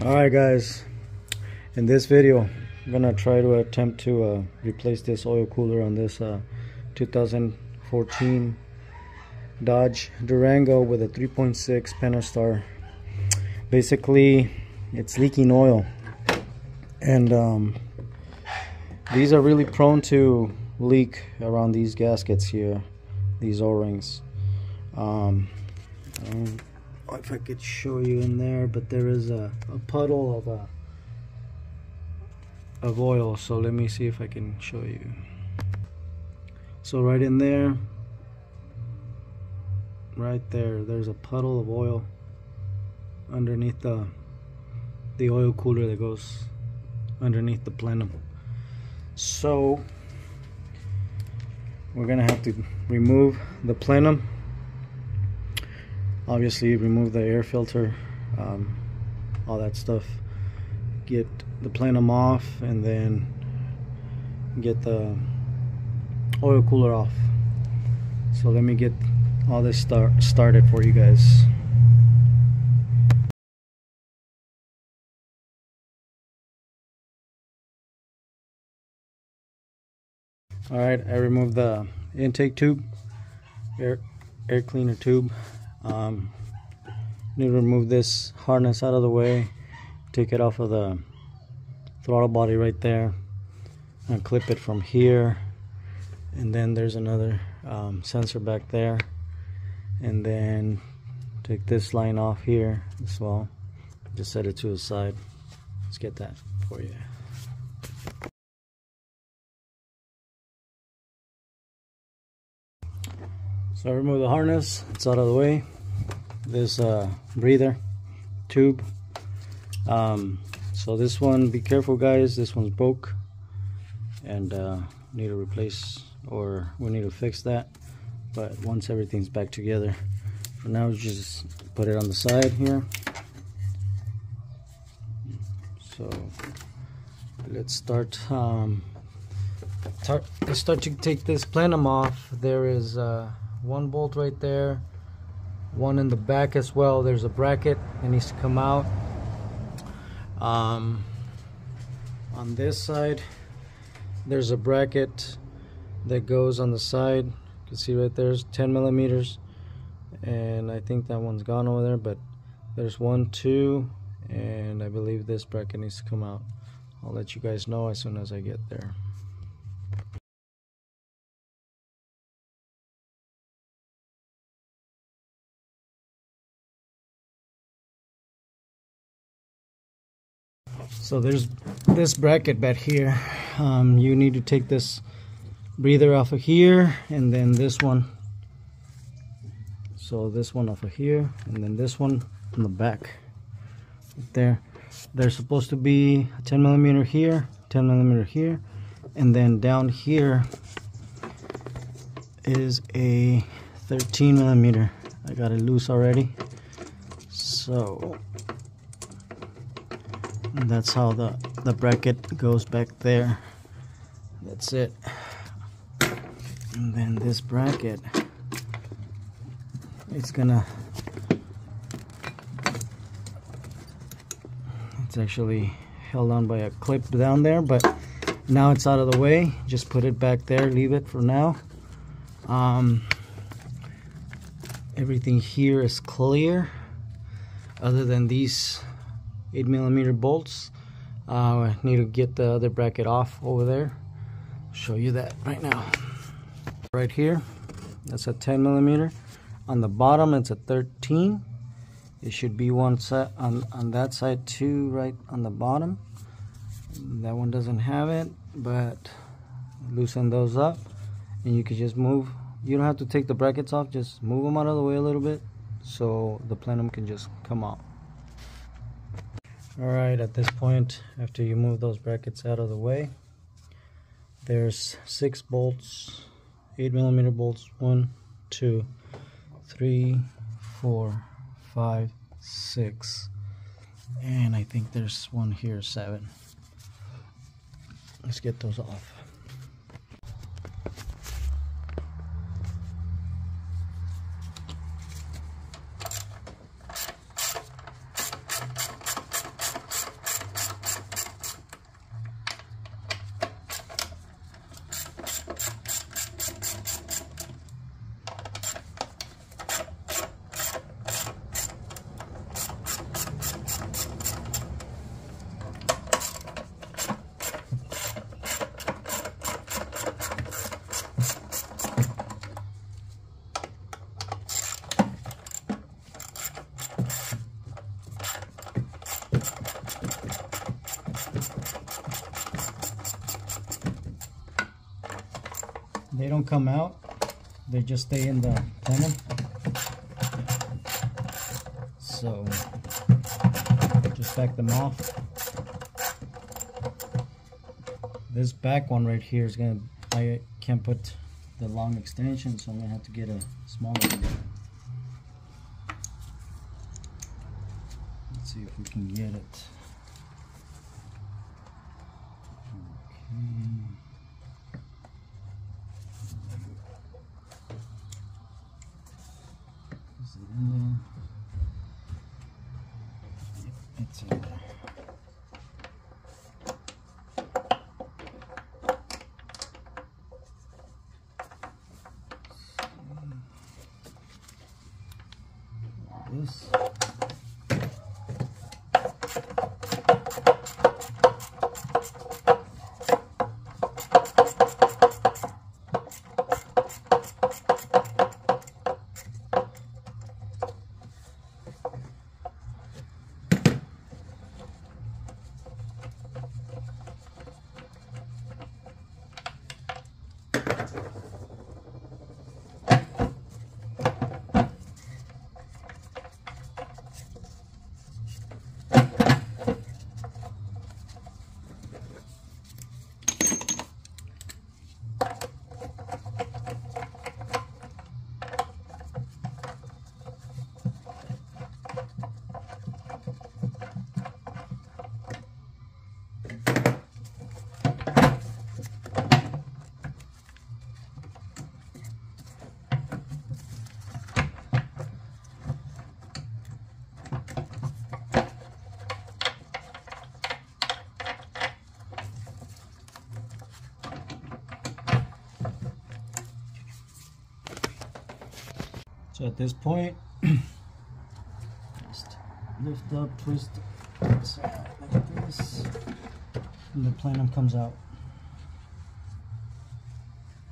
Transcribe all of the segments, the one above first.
Alright guys, in this video I'm gonna try to attempt to replace this oil cooler on this 2014 Dodge Durango with a 3.6 Pentastar. Basically it's leaking oil, and these are really prone to leak around these gaskets here, these O-rings. I don't know if I could show you in there, but there is a puddle of oil, so let me see if I can show you. So right in there, right there's a puddle of oil underneath the oil cooler that goes underneath the plenum. So we're gonna have to remove the plenum, obviously remove the air filter, all that stuff, get the plenum off, and then get the oil cooler off. So let me get all this started for you guys. Alright, I removed the intake tube, air cleaner tube. Need to remove this harness out of the way, take it off of the throttle body right there, and clip it from here. And then there's another sensor back there, and then take this line off here as well. Just set it to the side. Let's get that for you. So I removed the harness, it's out of the way. This breather tube, so this one, be careful guys, this one's broke, and need to replace, or we need to fix that. But once everything's back together, for now just put it on the side here. So let's start to take this plenum off. There is one bolt right there, one in the back as well. There's a bracket that needs to come out. On this side there's a bracket that goes on the side. You can see right there's 10 millimeters, and I think that one's gone over there, but there's 1, 2, and I believe this bracket needs to come out. I'll let you guys know as soon as I get there. So there's this bracket back here. You need to take this breather off of here, and then this one. So this one off of here, and then this one in the back. Right there. There's supposed to be a 10 millimeter here, 10 millimeter here, and then down here is a 13 millimeter. I got it loose already. So and that's how the bracket goes back there. That's it. And then this bracket, it's actually held on by a clip down there, but now it's out of the way. Just put it back there, leave it for now. Everything here is clear other than these 8 millimeter bolts. I need to get the other bracket off over there. I'll show you that right now. Right here, that's a 10 millimeter. On the bottom, it's a 13. It should be one set on that side too, right on the bottom. That one doesn't have it, but loosen those up, and you can just move. You don't have to take the brackets off, just move them out of the way a little bit so the plenum can just come out. Alright, at this point, after you move those brackets out of the way, there's 6 bolts, 8 millimeter bolts, 1, 2, 3, 4, 5, 6, and I think there's one here, 7. Let's get those off. they don't come out, they just stay in the plenum. So just back them off. This back one right here is gonna, I can't put the long extension, so I'm gonna have to get a smaller one. Let's see if we can get it. Okay. Is it in there? Yep, it's in there. This. So at this point, just lift up, twist it side like this, and the plenum comes out.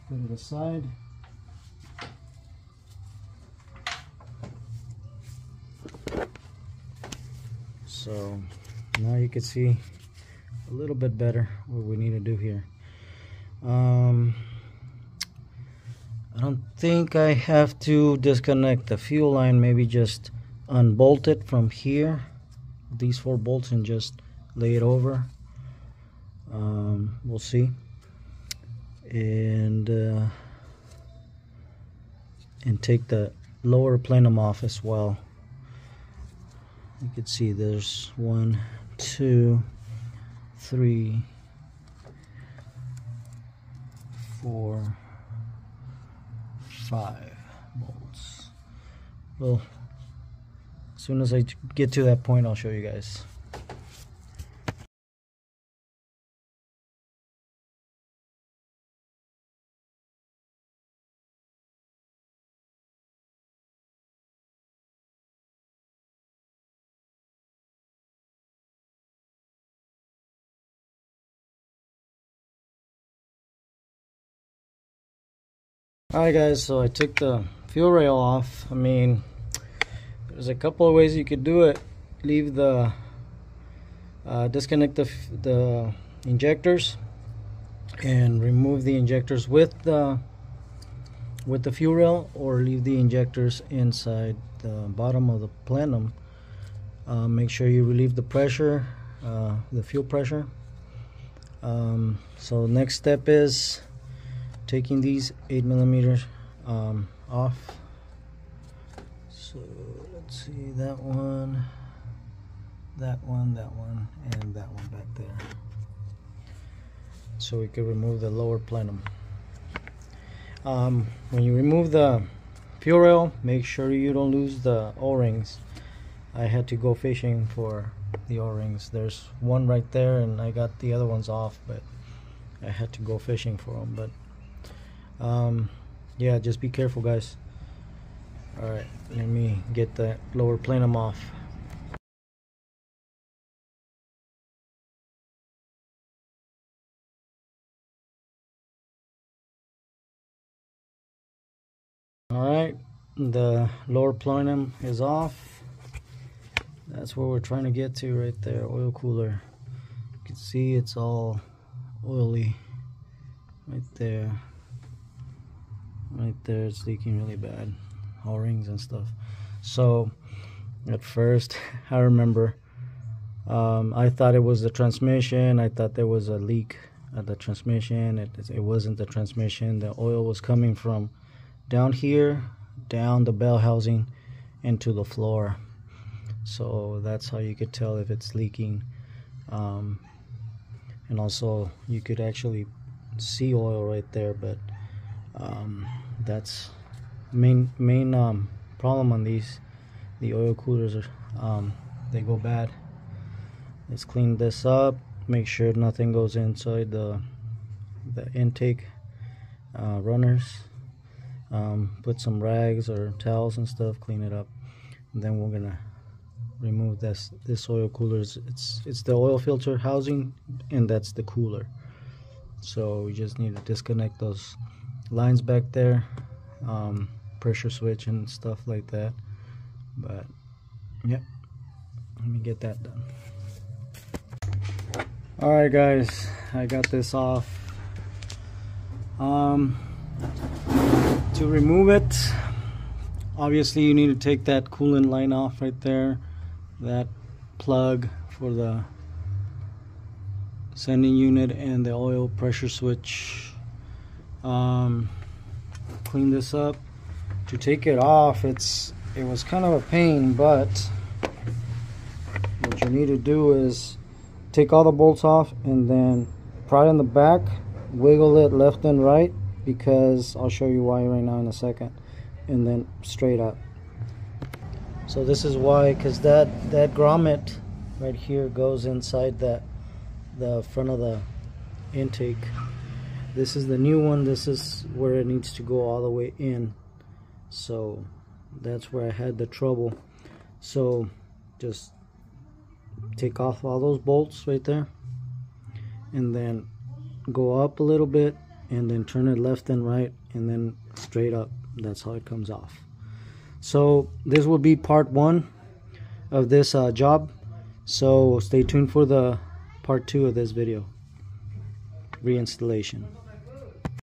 Put it aside. So now you can see a little bit better what we need to do here. I don't think I have to disconnect the fuel line, maybe just unbolt it from here, these 4 bolts, and just lay it over. We'll see. And take the lower plenum off as well. You can see there's 1, 2, 3, 4, 5 bolts. Well, as soon as I get to that point, I'll show you guys. Alright guys, so I took the fuel rail off. I mean, there's a couple of ways you could do it. Leave the disconnect the injectors and remove the injectors with the fuel rail, or leave the injectors inside the bottom of the plenum. Make sure you relieve the pressure, the fuel pressure. So next step is taking these 8mm off. So let's see, that one, that one, that one, and that one back there. So we can remove the lower plenum. When you remove the fuel rail, make sure you don't lose the O-rings. I had to go fishing for the O-rings. There's one right there, and I got the other ones off, but I had to go fishing for them. But yeah, just be careful, guys. Alright, let me get the lower plenum off. Alright, the lower plenum is off. That's what we're trying to get to right there, oil cooler. You can see it's all oily right there. right there, it's leaking really bad, O-rings and stuff. So at first I remember I thought it was the transmission. I thought there was a leak at the transmission. It wasn't the transmission. The oil was coming from down here, down the bell housing into the floor. So that's how you could tell if it's leaking. And also you could actually see oil right there, but that's main problem on these. The oil coolers are they go bad. Let's clean this up, make sure nothing goes inside the intake runners. Put some rags or towels and stuff, clean it up, and then we're gonna remove this oil cooler. It's the oil filter housing, and that's the cooler. So we just need to disconnect those lines back there, pressure switch and stuff like that. But yep, let me get that done. Alright guys, I got this off. To remove it, obviously you need to take that coolant line off right there, that plug for the sending unit and the oil pressure switch. Clean this up. To take it off, it was kind of a pain, but what you need to do is take all the bolts off and then pry on the back, wiggle it left and right, because I'll show you why right now in a second, and then straight up. So this is why, because that grommet right here goes inside the front of the intake. This is the new one. This is where it needs to go all the way in. So that's where I had the trouble. So just take off all those bolts right there, and then go up a little bit, and then turn it left and right, and then straight up. That's how it comes off. So this will be part 1 of this job. So stay tuned for the part 2 of this video, reinstallation.